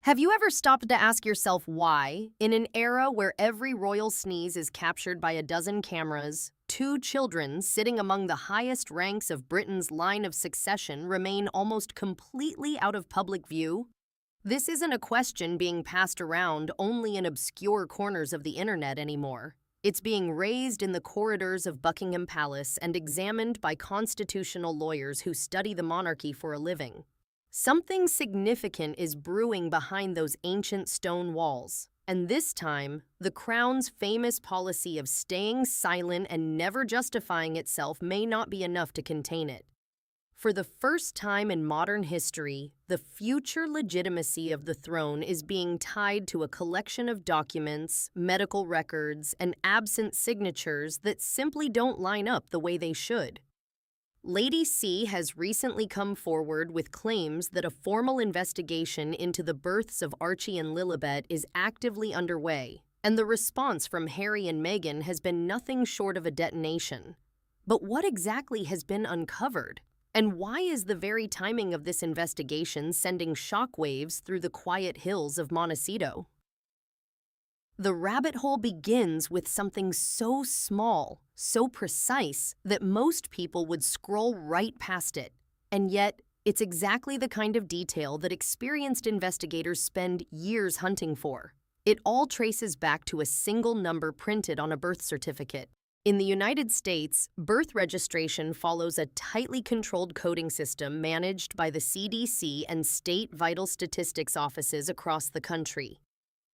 Have you ever stopped to ask yourself why, in an era where every royal sneeze is captured by a dozen cameras, two children sitting among the highest ranks of Britain's line of succession remain almost completely out of public view? This isn't a question being passed around only in obscure corners of the internet anymore. It's being raised in the corridors of Buckingham Palace and examined by constitutional lawyers who study the monarchy for a living. Something significant is brewing behind those ancient stone walls, and this time, the Crown's famous policy of staying silent and never justifying itself may not be enough to contain it. For the first time in modern history, the future legitimacy of the throne is being tied to a collection of documents, medical records, and absent signatures that simply don't line up the way they should. Lady C has recently come forward with claims that a formal investigation into the births of Archie and Lilibet is actively underway, and the response from Harry and Meghan has been nothing short of a detonation. But what exactly has been uncovered? And why is the very timing of this investigation sending shockwaves through the quiet hills of Montecito? The rabbit hole begins with something so small, so precise, that most people would scroll right past it. And yet, it's exactly the kind of detail that experienced investigators spend years hunting for. It all traces back to a single number printed on a birth certificate. In the United States, birth registration follows a tightly controlled coding system managed by the CDC and state vital statistics offices across the country.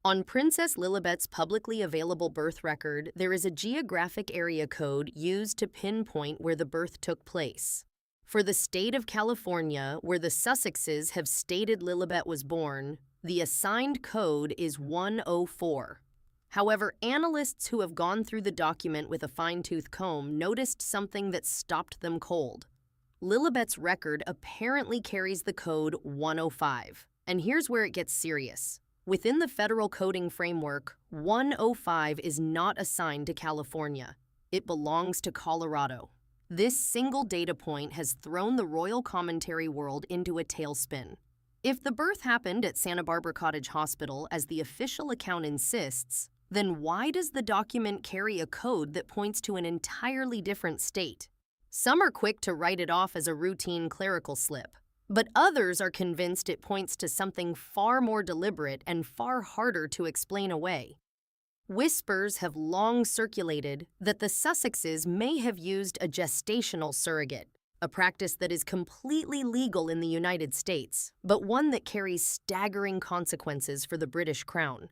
On Princess Lilibet's publicly available birth record, there is a geographic area code used to pinpoint where the birth took place. For the state of California, where the Sussexes have stated Lilibet was born, the assigned code is 104. However, analysts who have gone through the document with a fine-tooth comb noticed something that stopped them cold. Lilibet's record apparently carries the code 105. And here's where it gets serious. Within the federal coding framework, 105 is not assigned to California. It belongs to Colorado. This single data point has thrown the royal commentary world into a tailspin. If the birth happened at Santa Barbara Cottage Hospital, as the official account insists, then why does the document carry a code that points to an entirely different state? Some are quick to write it off as a routine clerical slip, but others are convinced it points to something far more deliberate and far harder to explain away. Whispers have long circulated that the Sussexes may have used a gestational surrogate, a practice that is completely legal in the United States, but one that carries staggering consequences for the British Crown.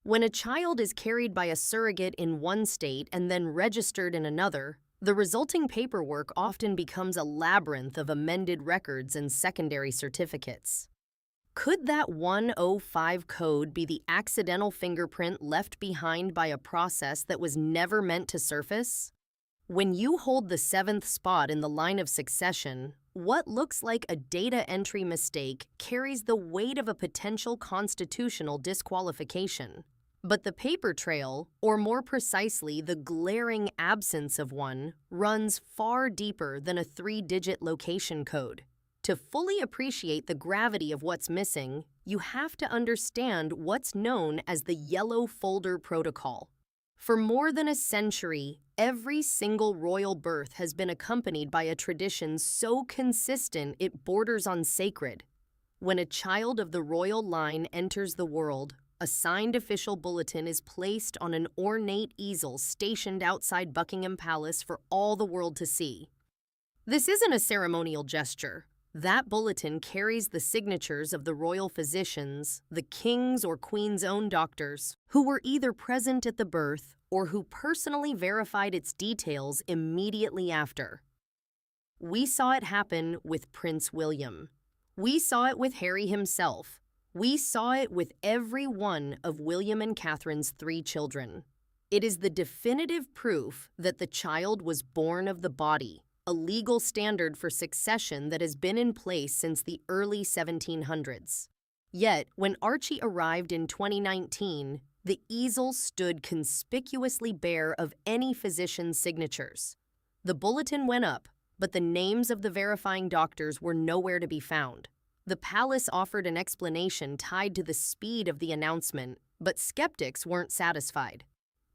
When a child is carried by a surrogate in one state and then registered in another, the resulting paperwork often becomes a labyrinth of amended records and secondary certificates. Could that 105 code be the accidental fingerprint left behind by a process that was never meant to surface? When you hold the 7th spot in the line of succession, what looks like a data entry mistake carries the weight of a potential constitutional disqualification. But the paper trail, or more precisely, the glaring absence of one, runs far deeper than a 3-digit location code. To fully appreciate the gravity of what's missing, you have to understand what's known as the Yellow Folder Protocol. For more than a century, every single royal birth has been accompanied by a tradition so consistent it borders on sacred. When a child of the royal line enters the world, a signed official bulletin is placed on an ornate easel stationed outside Buckingham Palace for all the world to see. This isn't a ceremonial gesture. That bulletin carries the signatures of the royal physicians, the king's or queen's own doctors, who were either present at the birth or who personally verified its details immediately after. We saw it happen with Prince William. We saw it with Harry himself. We saw it with every one of William and Catherine's 3 children. It is the definitive proof that the child was born of the body, a legal standard for succession that has been in place since the early 1700s. Yet, when Archie arrived in 2019, the easel stood conspicuously bare of any physician's signatures. The bulletin went up, but the names of the verifying doctors were nowhere to be found. The palace offered an explanation tied to the speed of the announcement, but skeptics weren't satisfied.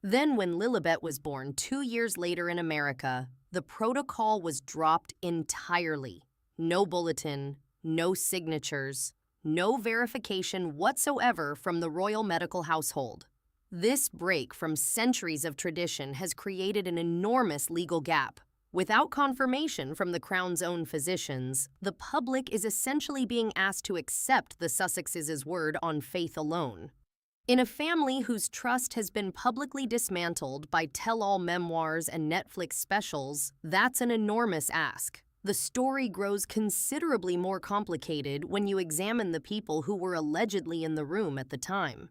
Then, when Lilibet was born 2 years later in America, the protocol was dropped entirely. No bulletin, no signatures, no verification whatsoever from the royal medical household. This break from centuries of tradition has created an enormous legal gap. Without confirmation from the Crown's own physicians, the public is essentially being asked to accept the Sussexes' word on faith alone. In a family whose trust has been publicly dismantled by tell-all memoirs and Netflix specials, that's an enormous ask. The story grows considerably more complicated when you examine the people who were allegedly in the room at the time.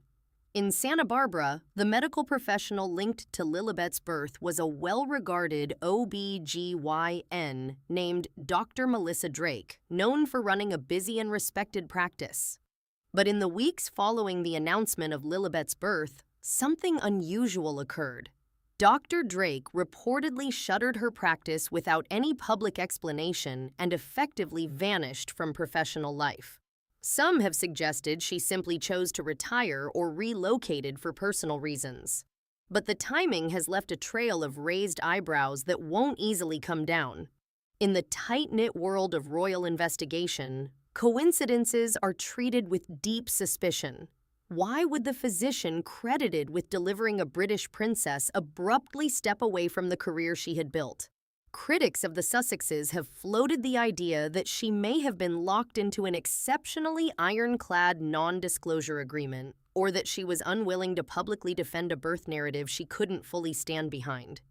In Santa Barbara, the medical professional linked to Lilibet's birth was a well-regarded OB/GYN named Dr. Melissa Drake, known for running a busy and respected practice. But in the weeks following the announcement of Lilibet's birth, something unusual occurred. Dr. Drake reportedly shuttered her practice without any public explanation and effectively vanished from professional life. Some have suggested she simply chose to retire or relocated for personal reasons. But the timing has left a trail of raised eyebrows that won't easily come down. In the tight-knit world of royal investigation, coincidences are treated with deep suspicion. Why would the physician credited with delivering a British princess abruptly step away from the career she had built? Critics of the Sussexes have floated the idea that she may have been locked into an exceptionally ironclad non-disclosure agreement, or that she was unwilling to publicly defend a birth narrative she couldn't fully stand behind.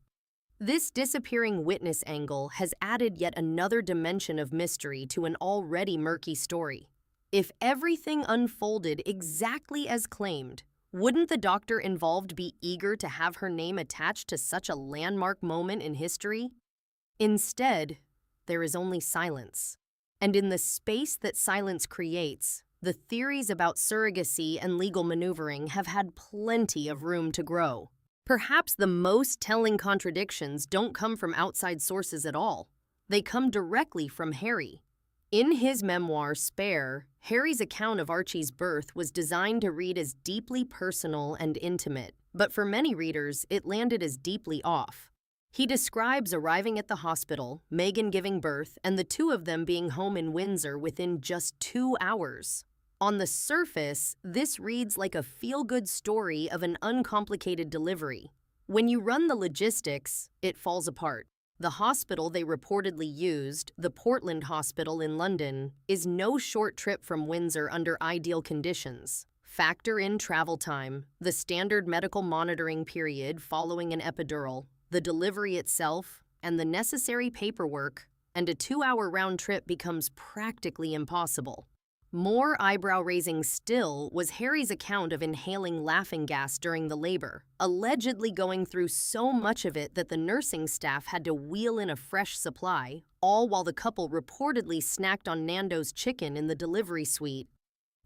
This disappearing witness angle has added yet another dimension of mystery to an already murky story. If everything unfolded exactly as claimed, wouldn't the doctor involved be eager to have her name attached to such a landmark moment in history? Instead, there is only silence. And in the space that silence creates, the theories about surrogacy and legal maneuvering have had plenty of room to grow. Perhaps the most telling contradictions don't come from outside sources at all. They come directly from Harry. In his memoir, Spare, Harry's account of Archie's birth was designed to read as deeply personal and intimate, but for many readers, it landed as deeply off. He describes arriving at the hospital, Meghan giving birth, and the two of them being home in Windsor within just 2 hours. On the surface, this reads like a feel-good story of an uncomplicated delivery. When you run the logistics, it falls apart. The hospital they reportedly used, the Portland Hospital in London, is no short trip from Windsor under ideal conditions. Factor in travel time, the standard medical monitoring period following an epidural, the delivery itself, and the necessary paperwork, and a 2-hour round trip becomes practically impossible. More eyebrow-raising still was Harry's account of inhaling laughing gas during the labor, allegedly going through so much of it that the nursing staff had to wheel in a fresh supply, all while the couple reportedly snacked on Nando's chicken in the delivery suite.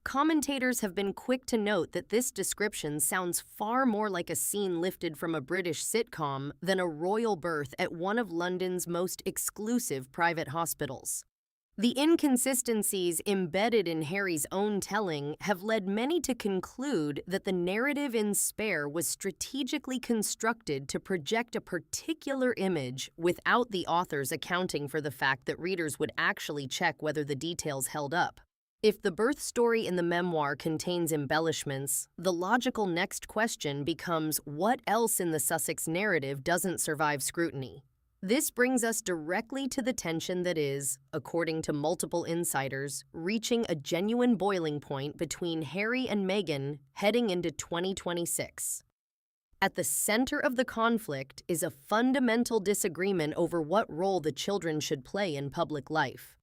Commentators have been quick to note that this description sounds far more like a scene lifted from a British sitcom than a royal birth at one of London's most exclusive private hospitals. The inconsistencies embedded in Harry's own telling have led many to conclude that the narrative in Spare was strategically constructed to project a particular image without the authors accounting for the fact that readers would actually check whether the details held up. If the birth story in the memoir contains embellishments, the logical next question becomes what else in the Sussex narrative doesn't survive scrutiny? This brings us directly to the tension that is, according to multiple insiders, reaching a genuine boiling point between Harry and Meghan heading into 2026. At the center of the conflict is a fundamental disagreement over what role the children should play in public life.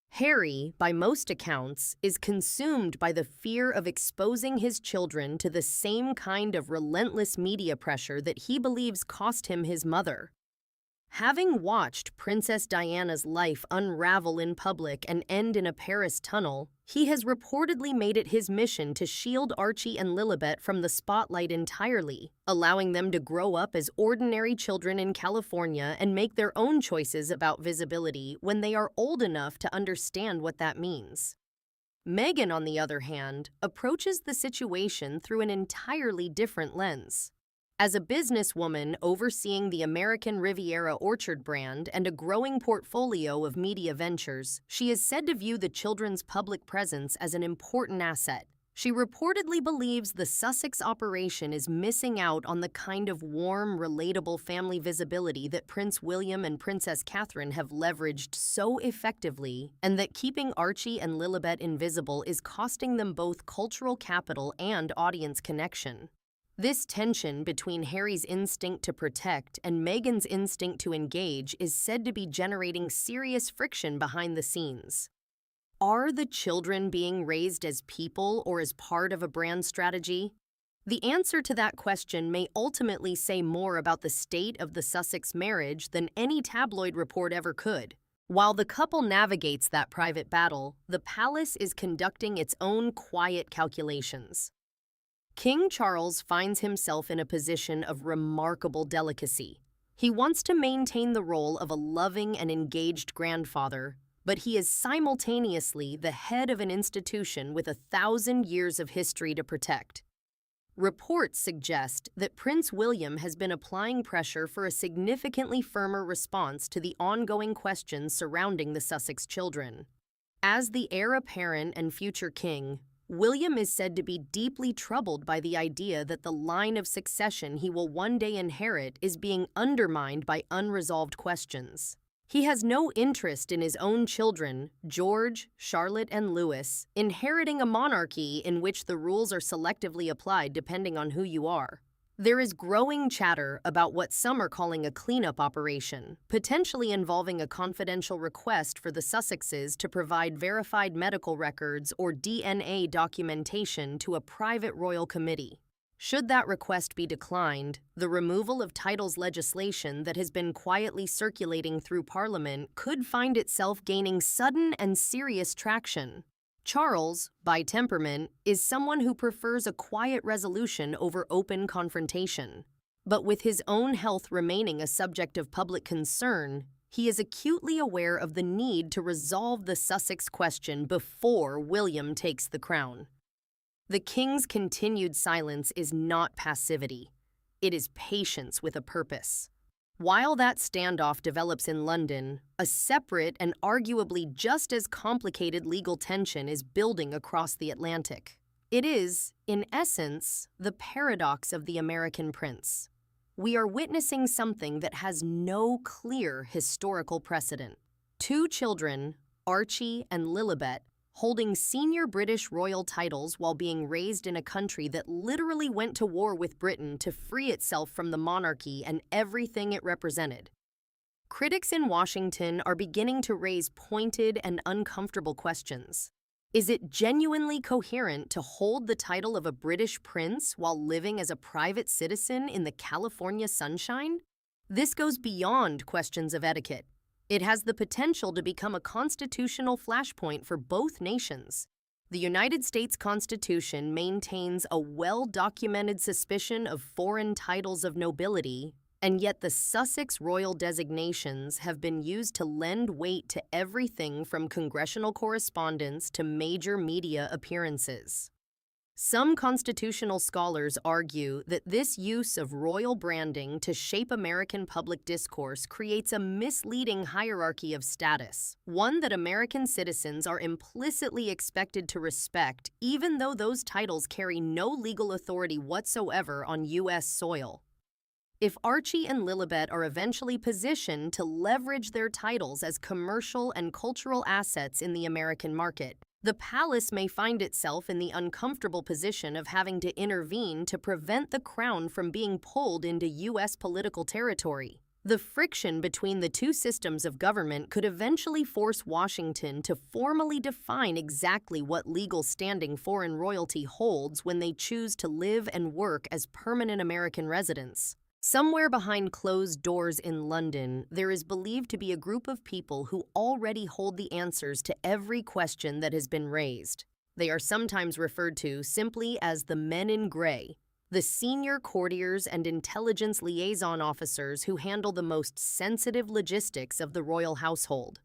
Harry, by most accounts, is consumed by the fear of exposing his children to the same kind of relentless media pressure that he believes cost him his mother. Having watched Princess Diana's life unravel in public and end in a Paris tunnel, he has reportedly made it his mission to shield Archie and Lilibet from the spotlight entirely, allowing them to grow up as ordinary children in California and make their own choices about visibility when they are old enough to understand what that means. Meghan, on the other hand, approaches the situation through an entirely different lens. As a businesswoman overseeing the American Riviera Orchard brand and a growing portfolio of media ventures, she is said to view the children's public presence as an important asset. She reportedly believes the Sussex operation is missing out on the kind of warm, relatable family visibility that Prince William and Princess Catherine have leveraged so effectively, and that keeping Archie and Lilibet invisible is costing them both cultural capital and audience connection. This tension between Harry's instinct to protect and Meghan's instinct to engage is said to be generating serious friction behind the scenes. Are the children being raised as people or as part of a brand strategy? The answer to that question may ultimately say more about the state of the Sussex marriage than any tabloid report ever could. While the couple navigates that private battle, the palace is conducting its own quiet calculations. King Charles finds himself in a position of remarkable delicacy. He wants to maintain the role of a loving and engaged grandfather, but he is simultaneously the head of an institution with 1,000 years of history to protect. Reports suggest that Prince William has been applying pressure for a significantly firmer response to the ongoing questions surrounding the Sussex children. As the heir apparent and future king, William is said to be deeply troubled by the idea that the line of succession he will one day inherit is being undermined by unresolved questions. He has no interest in his own children, George, Charlotte, and Louis, inheriting a monarchy in which the rules are selectively applied depending on who you are. There is growing chatter about what some are calling a cleanup operation, potentially involving a confidential request for the Sussexes to provide verified medical records or DNA documentation to a private royal committee. Should that request be declined, the removal of titles legislation that has been quietly circulating through Parliament could find itself gaining sudden and serious traction. Charles, by temperament, is someone who prefers a quiet resolution over open confrontation. But with his own health remaining a subject of public concern, he is acutely aware of the need to resolve the Sussex question before William takes the crown. The king's continued silence is not passivity. It is patience with a purpose. While that standoff develops in London, a separate and arguably just as complicated legal tension is building across the Atlantic. It is, in essence, the paradox of the American prince. We are witnessing something that has no clear historical precedent. Two children, Archie and Lilibet, holding senior British royal titles while being raised in a country that literally went to war with Britain to free itself from the monarchy and everything it represented. Critics in Washington are beginning to raise pointed and uncomfortable questions. Is it genuinely coherent to hold the title of a British prince while living as a private citizen in the California sunshine? This goes beyond questions of etiquette. It has the potential to become a constitutional flashpoint for both nations. The United States Constitution maintains a well-documented suspicion of foreign titles of nobility, and yet the Sussex royal designations have been used to lend weight to everything from congressional correspondence to major media appearances. Some constitutional scholars argue that this use of royal branding to shape American public discourse creates a misleading hierarchy of status, one that American citizens are implicitly expected to respect, even though those titles carry no legal authority whatsoever on U.S. soil. If Archie and Lilibet are eventually positioned to leverage their titles as commercial and cultural assets in the American market, the palace may find itself in the uncomfortable position of having to intervene to prevent the crown from being pulled into U.S. political territory. The friction between the two systems of government could eventually force Washington to formally define exactly what legal standing foreign royalty holds when they choose to live and work as permanent American residents. Somewhere behind closed doors in London, there is believed to be a group of people who already hold the answers to every question that has been raised. They are sometimes referred to simply as the men in gray, the senior courtiers and intelligence liaison officers who handle the most sensitive logistics of the royal household.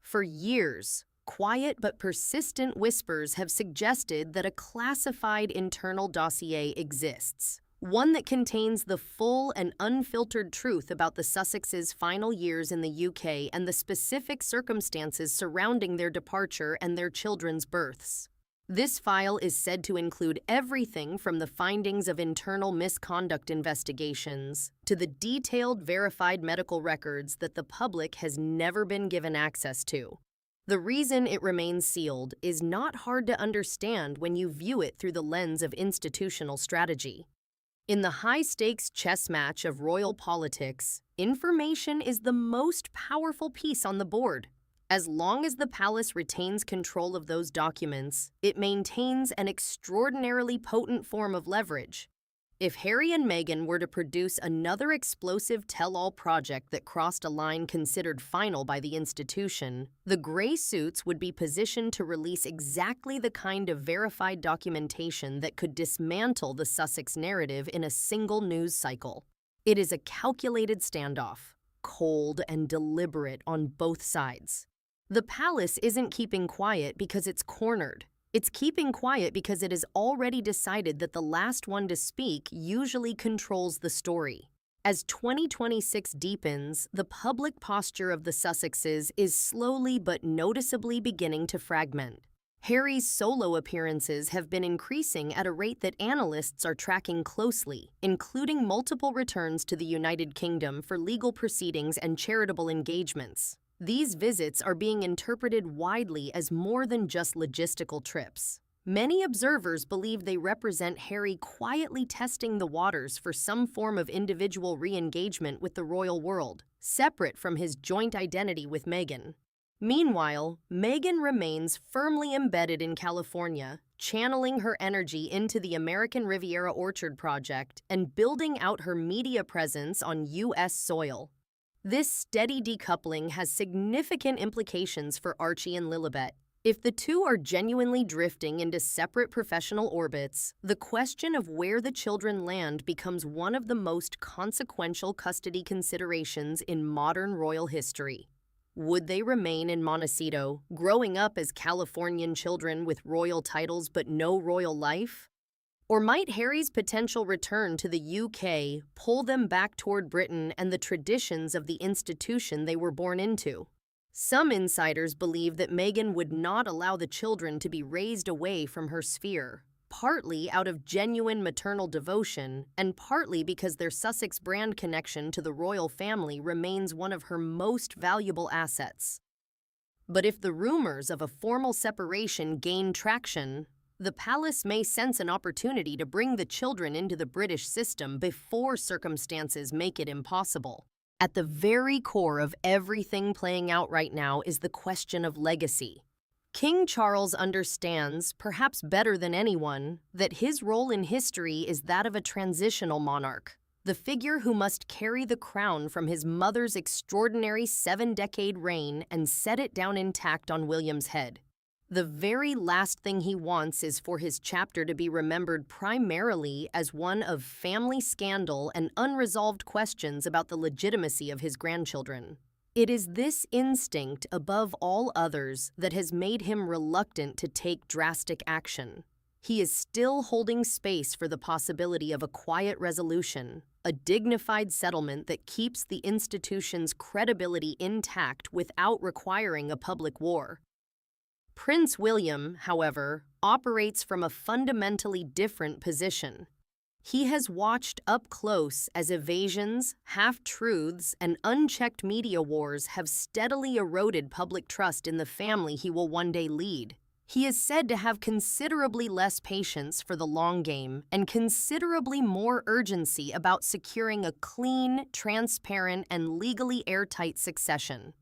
For years, Quiet but persistent whispers have suggested that a classified internal dossier exists, one that contains the full and unfiltered truth about the Sussexes' final years in the UK and the specific circumstances surrounding their departure and their children's births. This file is said to include everything from the findings of internal misconduct investigations to the detailed verified medical records that the public has never been given access to. The reason it remains sealed is not hard to understand when you view it through the lens of institutional strategy. In the high-stakes chess match of royal politics, information is the most powerful piece on the board. As long as the palace retains control of those documents, it maintains an extraordinarily potent form of leverage. If Harry and Meghan were to produce another explosive tell-all project that crossed a line considered final by the institution, the Grey Suits would be positioned to release exactly the kind of verified documentation that could dismantle the Sussex narrative in a single news cycle. It is a calculated standoff, cold and deliberate on both sides. The palace isn't keeping quiet because it's cornered. It's keeping quiet because it has already decided that the last one to speak usually controls the story. As 2026 deepens, the public posture of the Sussexes is slowly but noticeably beginning to fragment. Harry's solo appearances have been increasing at a rate that analysts are tracking closely, including multiple returns to the United Kingdom for legal proceedings and charitable engagements. These visits are being interpreted widely as more than just logistical trips. Many observers believe they represent Harry quietly testing the waters for some form of individual re-engagement with the royal world, separate from his joint identity with Meghan. Meanwhile, Meghan remains firmly embedded in California, channeling her energy into the American Riviera Orchard project and building out her media presence on U.S. soil. This steady decoupling has significant implications for Archie and Lilibet. If the two are genuinely drifting into separate professional orbits, the question of where the children land becomes one of the most consequential custody considerations in modern royal history. Would they remain in Montecito, growing up as Californian children with royal titles but no royal life? Or might Harry's potential return to the UK pull them back toward Britain and the traditions of the institution they were born into? Some insiders believe that Meghan would not allow the children to be raised away from her sphere, partly out of genuine maternal devotion and partly because their Sussex brand connection to the royal family remains one of her most valuable assets. But if the rumors of a formal separation gain traction, the palace may sense an opportunity to bring the children into the British system before circumstances make it impossible. At the very core of everything playing out right now is the question of legacy. King Charles understands, perhaps better than anyone, that his role in history is that of a transitional monarch, the figure who must carry the crown from his mother's extraordinary 7-decade reign and set it down intact on William's head. The very last thing he wants is for his chapter to be remembered primarily as one of family scandal and unresolved questions about the legitimacy of his grandchildren. It is this instinct, above all others, that has made him reluctant to take drastic action. He is still holding space for the possibility of a quiet resolution, a dignified settlement that keeps the institution's credibility intact without requiring a public war. Prince William, however, operates from a fundamentally different position. He has watched up close as evasions, half-truths, and unchecked media wars have steadily eroded public trust in the family he will one day lead. He is said to have considerably less patience for the long game and considerably more urgency about securing a clean, transparent, and legally airtight succession.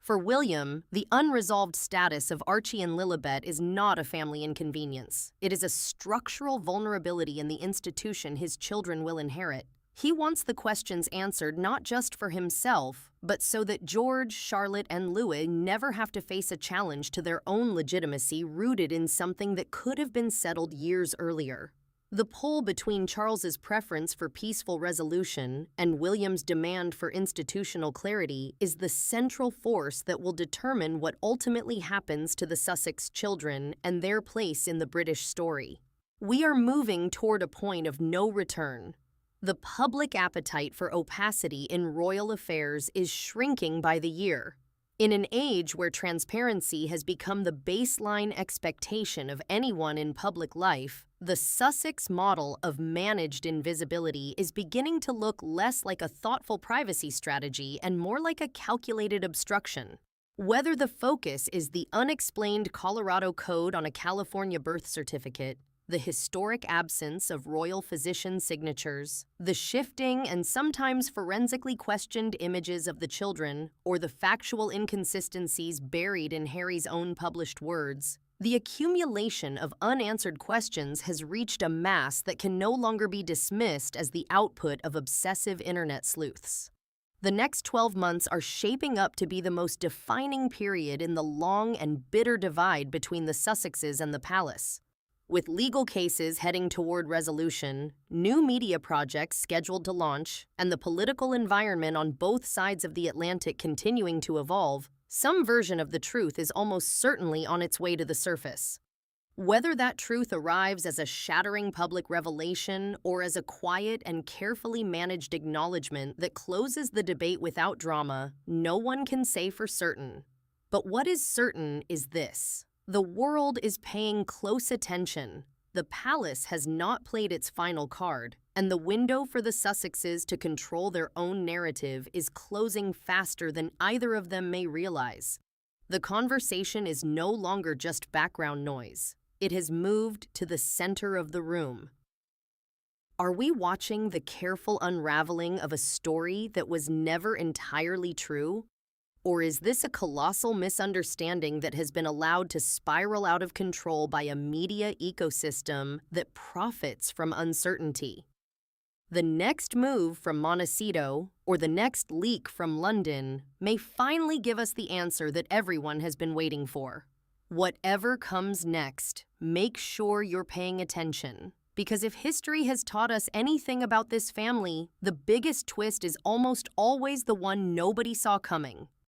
For William, the unresolved status of Archie and Lilibet is not a family inconvenience. It is a structural vulnerability in the institution his children will inherit. He wants the questions answered not just for himself, but so that George, Charlotte, and Louis never have to face a challenge to their own legitimacy rooted in something that could have been settled years earlier. The pull between Charles's preference for peaceful resolution and William's demand for institutional clarity is the central force that will determine what ultimately happens to the Sussex children and their place in the British story. We are moving toward a point of no return. The public appetite for opacity in royal affairs is shrinking by the year. In an age where transparency has become the baseline expectation of anyone in public life, the Sussex model of managed invisibility is beginning to look less like a thoughtful privacy strategy and more like a calculated obstruction. Whether the focus is the unexplained Colorado code on a California birth certificate, the historic absence of royal physician signatures, the shifting and sometimes forensically questioned images of the children, or the factual inconsistencies buried in Harry's own published words, the accumulation of unanswered questions has reached a mass that can no longer be dismissed as the output of obsessive internet sleuths. The next 12 months are shaping up to be the most defining period in the long and bitter divide between the Sussexes and the palace. With legal cases heading toward resolution, new media projects scheduled to launch, and the political environment on both sides of the Atlantic continuing to evolve, some version of the truth is almost certainly on its way to the surface. Whether that truth arrives as a shattering public revelation or as a quiet and carefully managed acknowledgement that closes the debate without drama, no one can say for certain. But what is certain is this. The world is paying close attention. The palace has not played its final card, and the window for the Sussexes to control their own narrative is closing faster than either of them may realize. The conversation is no longer just background noise. It has moved to the center of the room. Are we watching the careful unraveling of a story that was never entirely true? Or is this a colossal misunderstanding that has been allowed to spiral out of control by a media ecosystem that profits from uncertainty? The next move from Montecito, or the next leak from London, may finally give us the answer that everyone has been waiting for. Whatever comes next, make sure you're paying attention. Because if history has taught us anything about this family, the biggest twist is almost always the one nobody saw coming.